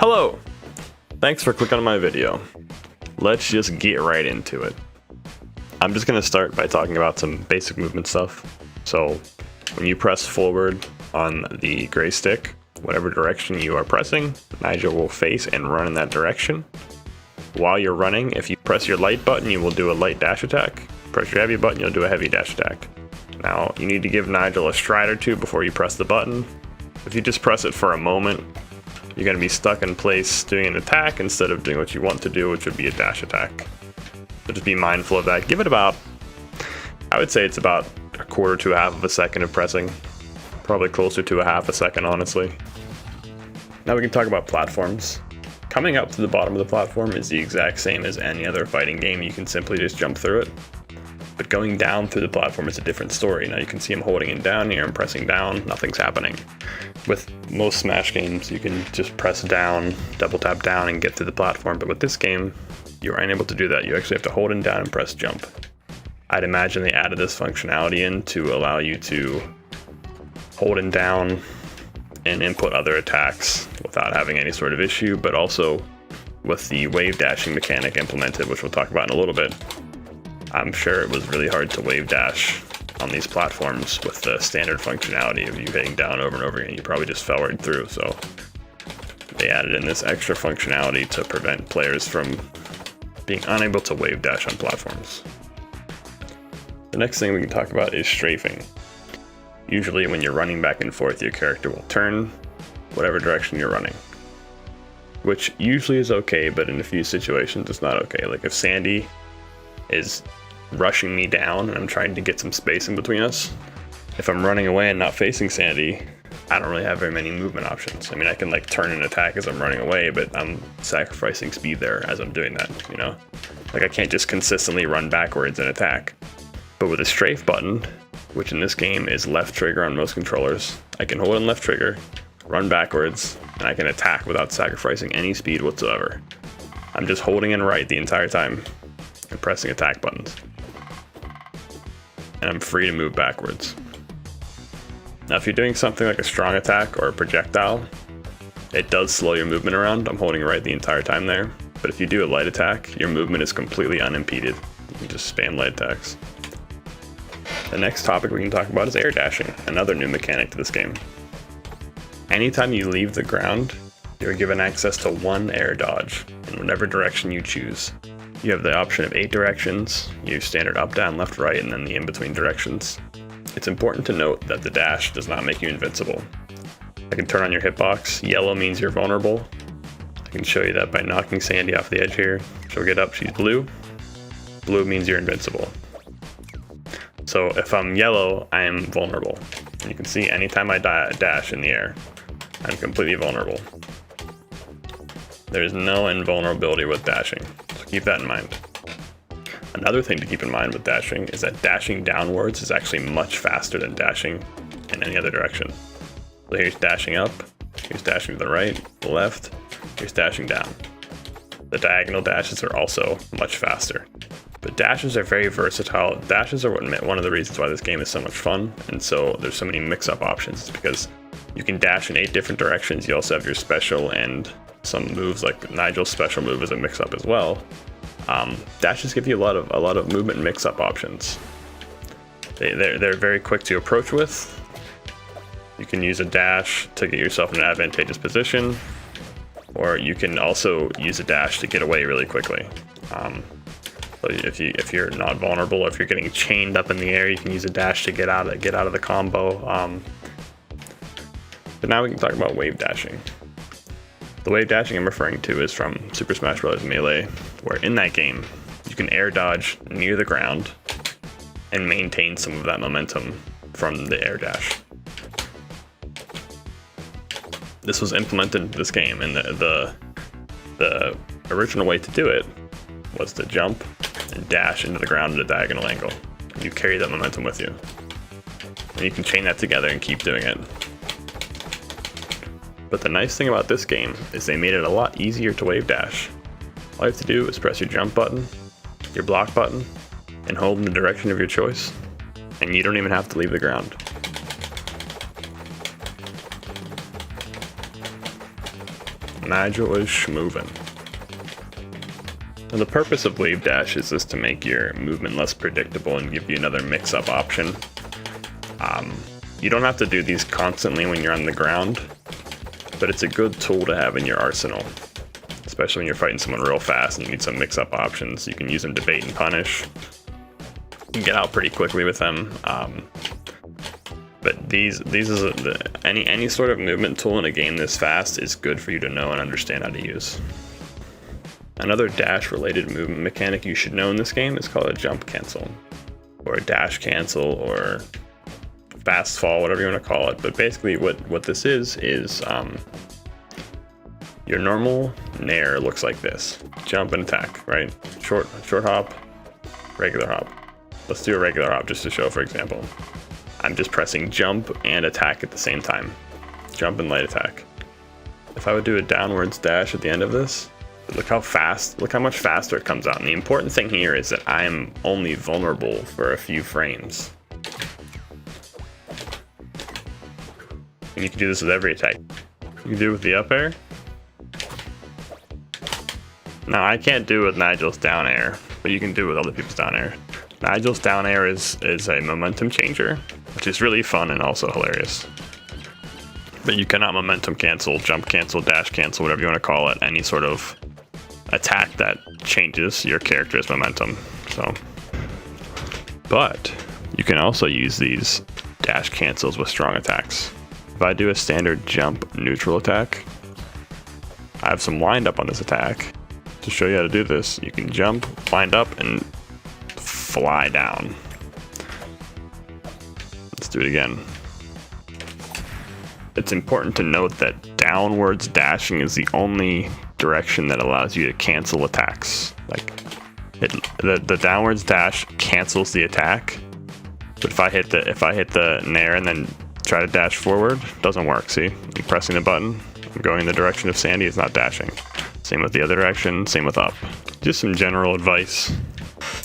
Hello! Thanks for clicking on my video. Let's just get right into it. I'm just going to start by talking about some basic movement stuff. So when you press forward on the gray stick, whatever direction you are pressing, Nigel will face and run in that direction. While you're running, if you press your light button, you will do a light dash attack. Press your heavy button, you'll do a heavy dash attack. Now, you need to give Nigel a stride or two before you press the button. If you just press it for a moment, you're going to be stuck in place doing an attack instead of doing what you want to do, which would be a dash attack. So just be mindful of that. Give it about, I would say it's about a quarter to a half of a second of pressing. Probably closer to a half a second, honestly. Now we can talk about platforms. Coming up to the bottom of the platform is the exact same as any other fighting game. You can simply just jump through it. But going down through the platform is a different story. Now you can see I'm holding it down here, I'm pressing down, nothing's happening. With most Smash games, you can just press down, double tap down and get through the platform. But with this game, you're unable to do that. You actually have to hold it down and press jump. I'd imagine they added this functionality in to allow you to hold it down and input other attacks without having any sort of issue, but also with the wave dashing mechanic implemented, which we'll talk about in a little bit. I'm sure it was really hard to wave dash on these platforms with the standard functionality of you hitting down over and over again. You probably just fell right through, so they added in this extra functionality to prevent players from being unable to wave dash on platforms. The next thing we can talk about is strafing. Usually when you're running back and forth, your character will turn whatever direction you're running, which usually is okay, but in a few situations it's not okay. Like if Sandy is rushing me down and I'm trying to get some space in between us, if I'm running away and not facing Sandy, I don't really have very many movement options. I mean, I can like turn and attack as I'm running away, but I'm sacrificing speed there as I'm doing that, you know? Like I can't just consistently run backwards and attack. But with a strafe button, which in this game is left trigger on most controllers, I can hold in left trigger, run backwards, and I can attack without sacrificing any speed whatsoever. I'm just holding in right the entire time and pressing attack buttons. And I'm free to move backwards. Now if you're doing something like a strong attack or a projectile, it does slow your movement around. I'm holding right the entire time there. But if you do a light attack, your movement is completely unimpeded. You can just spam light attacks. The next topic we can talk about is air dashing, another new mechanic to this game. Anytime you leave the ground, you're given access to one air dodge in whatever direction you choose. You have the option of 8 directions, your standard up, down, left, right, and then the in-between directions. It's important to note that the dash does not make you invincible. I can turn on your hitbox. Yellow means you're vulnerable. I can show you that by knocking Sandy off the edge here. She'll get up, she's blue. Blue means you're invincible. So if I'm yellow, I am vulnerable. And you can see anytime I dash in the air, I'm completely vulnerable. There is no invulnerability with dashing, so keep that in mind. Another thing to keep in mind with dashing is that dashing downwards is actually much faster than dashing in any other direction. So here's dashing up, here's dashing to the right, the left, here's dashing down. The diagonal dashes are also much faster. But dashes are very versatile. Dashes are one of the reasons why this game is so much fun, and so there's so many mix-up options. It's because you can dash in 8 different directions. You also have your special and some moves, like Nigel's special move is a mix-up as well. Dashes give you a lot of movement mix-up options. They're very quick to approach with. You can use a dash to get yourself in an advantageous position, or you can also use a dash to get away really quickly. So if you're not vulnerable, or if you're getting chained up in the air, you can use a dash to get out of the combo. But now we can talk about wave dashing. The wave dashing I'm referring to is from Super Smash Bros. Melee, where in that game, you can air dodge near the ground and maintain some of that momentum from the air dash. This was implemented into this game, and the original way to do it was to jump and dash into the ground at a diagonal angle. You carry that momentum with you. And you can chain that together and keep doing it. But the nice thing about this game is they made it a lot easier to wave dash. All you have to do is press your jump button, your block button, and hold in the direction of your choice, and you don't even have to leave the ground. Nigel is schmovin'. Now the purpose of wave dashes is to make your movement less predictable and give you another mix-up option. You don't have to do these constantly when you're on the ground, but it's a good tool to have in your arsenal, especially when you're fighting someone real fast and you need some mix-up options. You can use them to bait and punish. You can get out pretty quickly with them. But any sort of movement tool in a game this fast is good for you to know and understand how to use. Another dash-related movement mechanic you should know in this game is called a jump cancel, or a dash cancel, or fast fall, whatever you want to call it. But basically what this is your normal nair looks like this. Jump and attack, right? Short hop, regular hop. Let's do a regular hop just to show, for example. I'm just pressing jump and attack at the same time. Jump and light attack. If I would do a downwards dash at the end of this, look how much faster it comes out. And the important thing here is that I'm only vulnerable for a few frames. And you can do this with every attack. You can do it with the up air. Now I can't do it with Nigel's down air, but you can do it with other people's down air. Nigel's down air is a momentum changer, which is really fun and also hilarious. But you cannot momentum cancel, jump cancel, dash cancel, whatever you want to call it, any sort of attack that changes your character's momentum. But you can also use these dash cancels with strong attacks. If I do a standard jump neutral attack, I have some wind up on this attack. To show you how to do this, you can jump, wind up, and fly down. Let's do it again. It's important to note that downwards dashing is the only direction that allows you to cancel attacks. Like the downwards dash cancels the attack, but if I hit the nair and then try to dash forward, it doesn't work. See, I'm pressing the button, I'm going in the direction of Sandy, it's not dashing. Same with the other direction, same with up. Just some general advice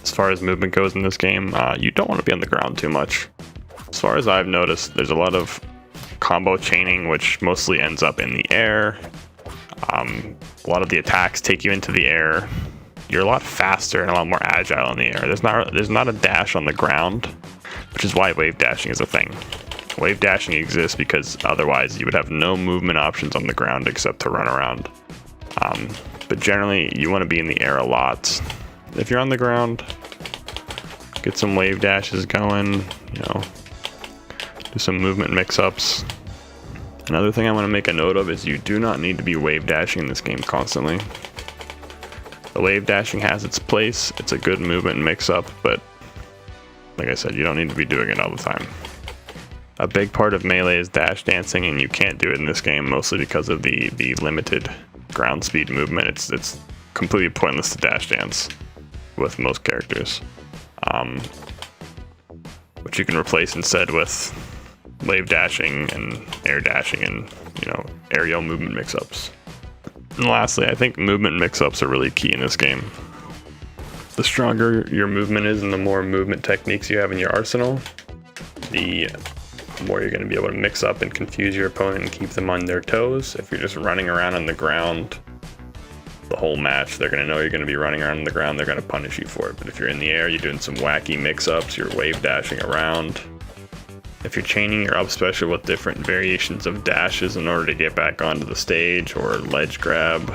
as far as movement goes in this game. You don't want to be on the ground too much. As far as I've noticed, there's a lot of combo chaining, which mostly ends up in the air. A lot of the attacks take you into the air. You're a lot faster and a lot more agile in the air. There's not a dash on the ground, which is why wave dashing is a thing. Wave dashing exists because otherwise you would have no movement options on the ground except to run around. But generally you want to be in the air a lot. If you're on the ground, get some wave dashes going, do some movement mix-ups. Another thing I want to make a note of is you do not need to be wave dashing in this game constantly. The wave dashing has its place, it's a good movement mix-up, but like I said, you don't need to be doing it all the time. A big part of melee is dash dancing, and you can't do it in this game mostly because of the limited ground speed movement. It's completely pointless to dash dance with most characters, which you can replace instead with wave dashing and air dashing and aerial movement mix-ups. And lastly, I think movement mix-ups are really key in this game. The stronger your movement is and the more movement techniques you have in your arsenal, the more you're going to be able to mix up and confuse your opponent and keep them on their toes. If you're just running around on the ground the whole match, they're going to know you're going to be running around on the ground, they're going to punish you for it. But if you're in the air, you're doing some wacky mix-ups, you're wave dashing around. If you're chaining your up special with different variations of dashes in order to get back onto the stage or ledge grab,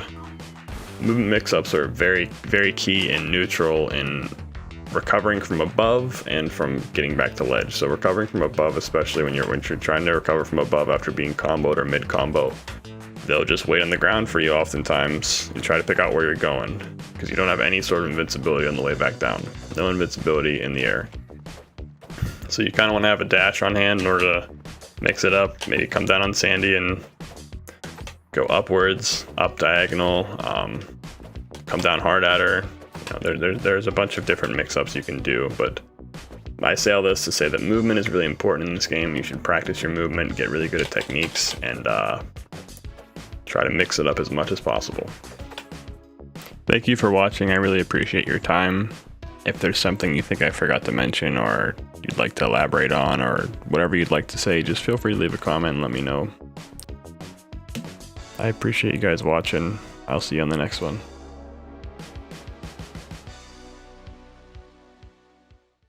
movement mix-ups are very, very key and neutral in recovering from above and from getting back to ledge. So recovering from above, especially when you're trying to recover from above after being comboed or mid-combo, they'll just wait on the ground for you oftentimes and try to pick out where you're going because you don't have any sort of invincibility on the way back down. No invincibility in the air. So you kind of want to have a dash on hand in order to mix it up. Maybe come down on Sandy and go upwards, up diagonal, come down hard at her. There's a bunch of different mix-ups you can do, but I say all this to say that movement is really important in this game. You should practice your movement, get really good at techniques, and try to mix it up as much as possible. Thank you for watching. I really appreciate your time. If there's something you think I forgot to mention or you'd like to elaborate on or whatever you'd like to say, just feel free to leave a comment and let me know. I appreciate you guys watching. I'll see you on the next one.